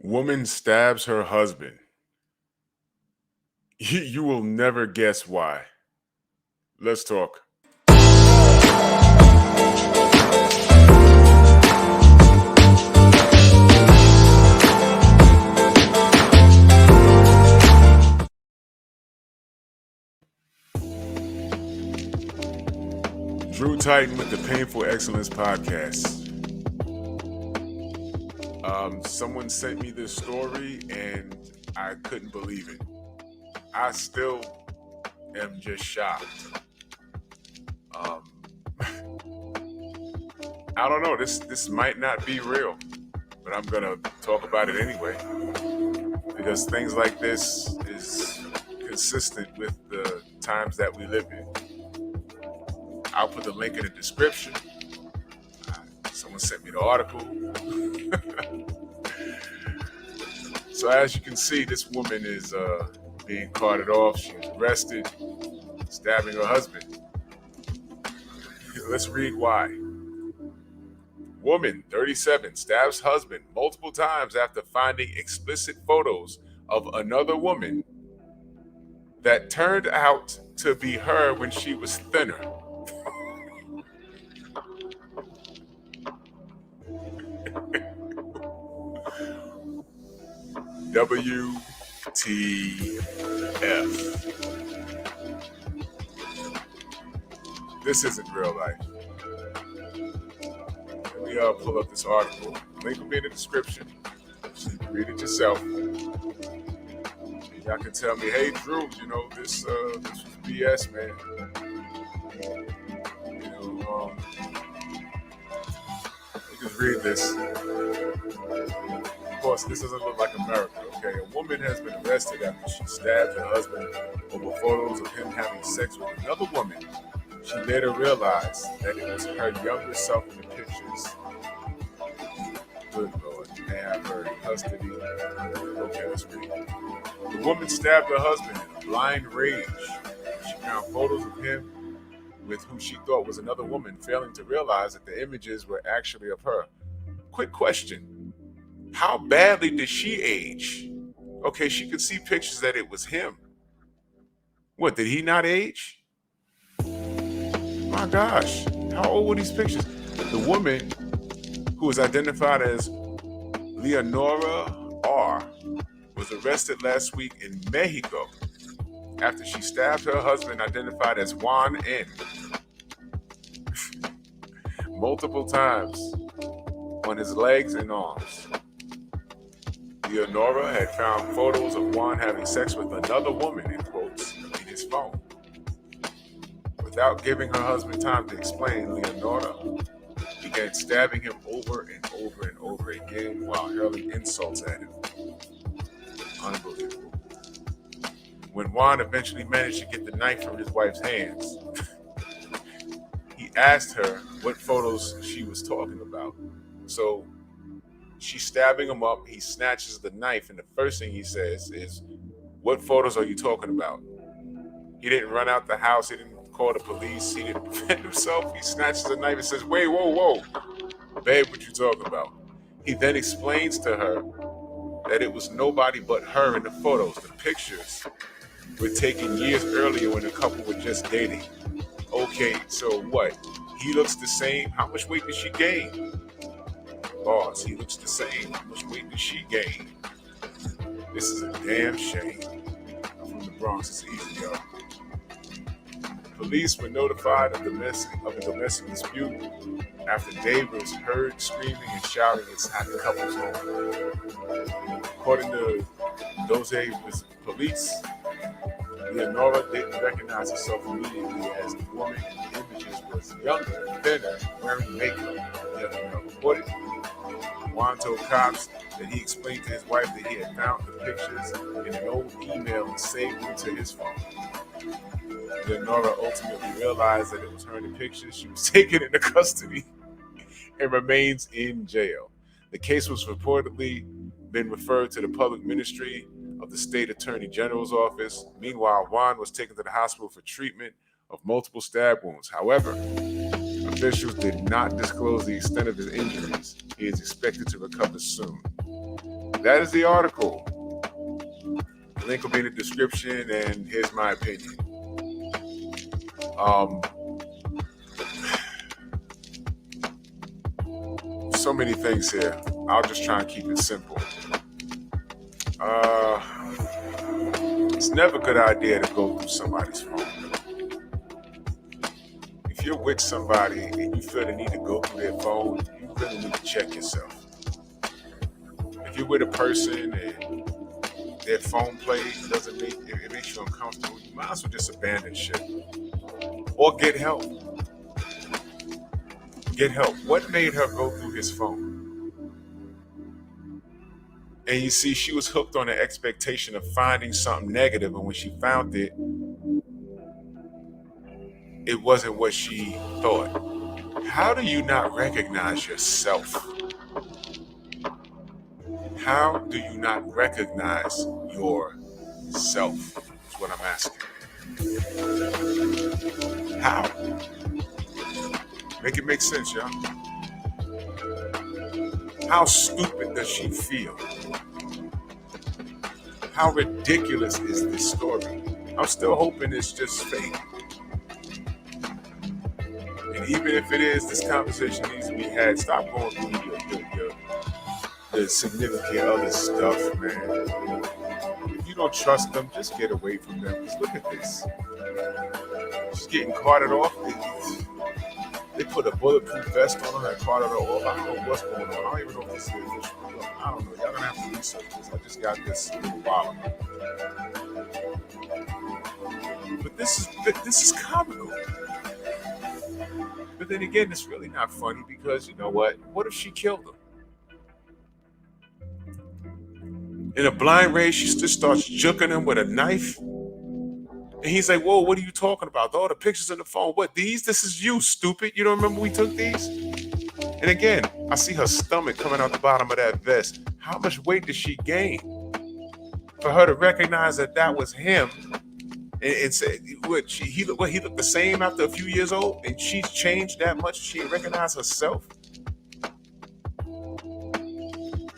Woman stabs her husband. You will never guess why. Let's talk. Drew Titan with the Painful Excellence Podcast. Someone sent me this story and I couldn't believe it. I still am just shocked. I don't know. This might not be real, but I'm gonna talk about it anyway because things like this is consistent with the times that we live in. I'll put the link in the description. Someone sent me the article. So as you can see, this woman is being carted off. She was arrested, stabbing her husband. Let's read why. Woman, 37, stabs husband multiple times after finding explicit photos of another woman that turned out to be her when she was thinner. WTF. This isn't real life. Let me pull up this article. Link will be in the description so you can read it yourself. Y'all can tell me, hey Drew, this was BS, man. You can read this. Of course, this doesn't look like America, okay? A woman has been arrested after she stabbed her husband over photos of him having sex with another woman. She later realized that it was her younger self in the pictures. Good Lord, they have her in custody. Okay, let's read. The woman stabbed her husband in a blind rage. She found photos of him with who she thought was another woman, failing to realize that the images were actually of her. Quick question. How badly did she age? Okay, she could see pictures that it was him. What, did he not age? My gosh, how old were these pictures? The woman, who was identified as Leonora R., was arrested last week in Mexico after she stabbed her husband, identified as Juan N., multiple times on his legs and arms. Leonora had found photos of Juan having sex with another woman, in quotes, in his phone. Without giving her husband time to explain, Leonora began stabbing him over and over and over again while hurling insults at him. Unbelievable. When Juan eventually managed to get the knife from his wife's hands, he asked her what photos she was talking about. So she's stabbing him up. He snatches the knife, and the first thing he says is, "What photos are you talking about?" He didn't run out the house. He didn't call the police. He didn't defend himself. He snatches the knife and says, "Wait, whoa. Babe, what you talking about?" He then explains to her that it was nobody but her in the photos. The pictures were taken years earlier when the couple were just dating. Okay, so what? He looks the same. How much weight did she gain? Boss, he looks the same. How much weight did she gain? This is a damn shame. I'm from the Bronx. It's easy, yo. Police were notified of a domestic dispute after Dave was heard screaming and shouting inside the couple's home. According to those police, Leonora didn't recognize herself immediately as the woman in the images was younger, thinner, wearing makeup. Leonora reported. Juan told cops that he explained to his wife that he had found the pictures in an old email and saved them to his phone. Leonora ultimately realized that it was her in the pictures. She was taken into custody and remains in jail. The case was reportedly been referred to the public ministry of the state attorney general's office. Meanwhile, Juan was taken to the hospital for treatment of multiple stab wounds. However, officials did not disclose the extent of his injuries. He is expected to recover soon. That is the article. The link will be in the description, and here's my opinion. So many things here. I'll just try and keep it simple. It's never a good idea to go through somebody's phone. If you're with somebody and you feel the need to go through their phone, you really need to check yourself. If you're with a person and their phone play it makes you uncomfortable, you might as well just abandon shit. Or get help. Get help. What made her go through his phone? And you see, she was hooked on the expectation of finding something negative, and when she found it, it wasn't what she thought. How do you not recognize yourself? How do you not recognize yourself? Is what I'm asking. How? Make it make sense, y'all. How stupid does she feel? How ridiculous is this story? I'm still hoping it's just fake. And even if it is, this conversation needs to be had. Stop going through the significant other stuff, man. If you don't trust them, just get away from them. Because look at this. She's getting carted off. They put a bulletproof vest on her and carted her off. I don't know what's going on. I don't even know if this is official. I don't know. Y'all gonna have to research this. I just got this little while ago. But this is comical. But then again, it's really not funny because you know what? What if she killed him? In a blind rage, she just starts juking him with a knife. And he's like, whoa, what are you talking about? All the pictures on the phone. What, these? This is you, stupid. You don't remember we took these? And again, I see her stomach coming out the bottom of that vest. How much weight did she gain? For her to recognize that was him and say, he looked the same after a few years old, and she's changed that much, she didn't recognize herself?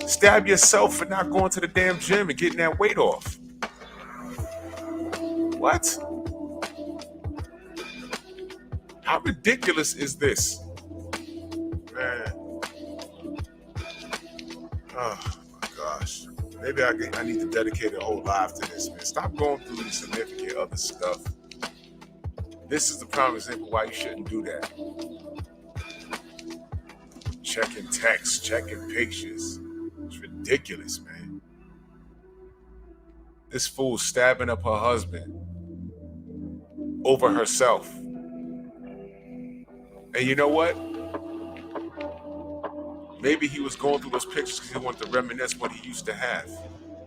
Stab yourself for not going to the damn gym and getting that weight off. What? How ridiculous is this? Man. Oh my gosh. Maybe I need to dedicate a whole life to this, man. Stop going through the significant other stuff. This is the prime example why you shouldn't do that. Checking texts, checking pictures. It's ridiculous, man. This fool stabbing up her husband over herself. And you know what? Maybe he was going through those pictures because he wanted to reminisce what he used to have.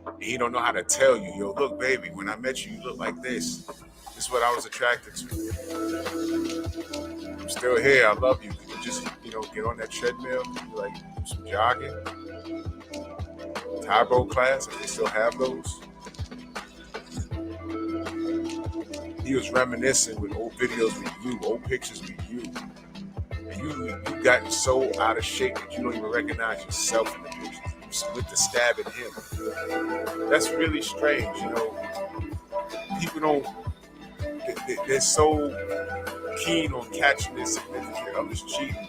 And he don't know how to tell you, yo, look, baby, when I met you, you look like this. This is what I was attracted to. I'm still here. I love you. Can you just, get on that treadmill? Can you, do some jogging? Taekwondo class, if they still have those. He was reminiscing with old videos with you, old pictures with you. And you gotten so out of shape that you don't even recognize yourself in the pictures. You went to stabbing him. That's really strange, People don't, they're so keen on catching their significant others cheating.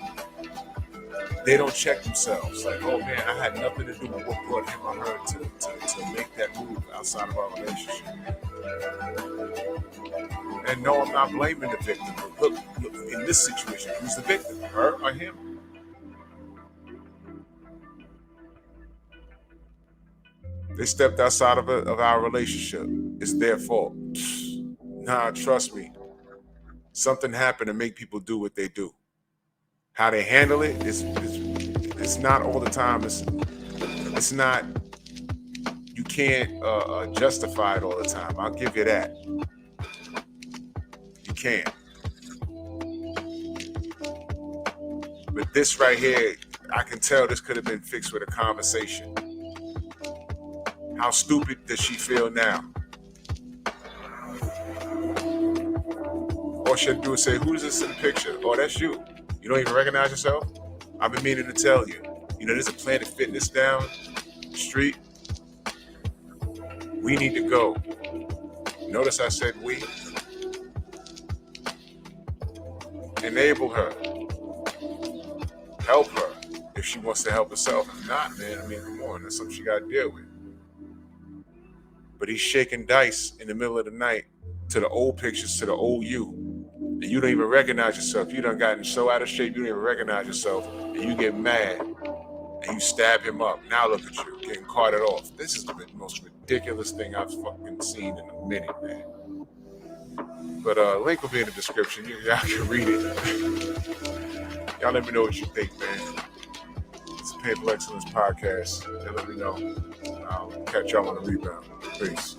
They don't check themselves. Like, oh man, I had nothing to do with what brought him or her to make that move outside of our relationship. And no, I'm not blaming the victim. Look, in this situation, who's the victim? Her or him? They stepped outside of our relationship. It's their fault. Nah, trust me. Something happened to make people do what they do. How they handle it is not all the time. It's not. You can't justify it all the time. I'll give you that. You can't. But this right here, I can tell this could have been fixed with a conversation. How stupid does she feel now? All she had to do is say, who's this in the picture? Oh, that's you. You don't even recognize yourself? I've been meaning to tell you. There's a Planet Fitness down street. We need to go. Notice I said we. Enable her. Help her if she wants to help herself. If not, man, I mean, come on, that's something she got to deal with. But he's shaking dice in the middle of the night to the old pictures, to the old you. And you don't even recognize yourself. You done gotten so out of shape, you don't even recognize yourself. And you get mad and you stab him up. Now look at you, getting carted off. This is the most ridiculous thing I've fucking seen in a minute, man. But link will be in the description. Y'all can read it. Y'all let me know what you think, man. It's a Painful Excellence podcast. Y'all let me know. I'll catch y'all on the rebound. Peace.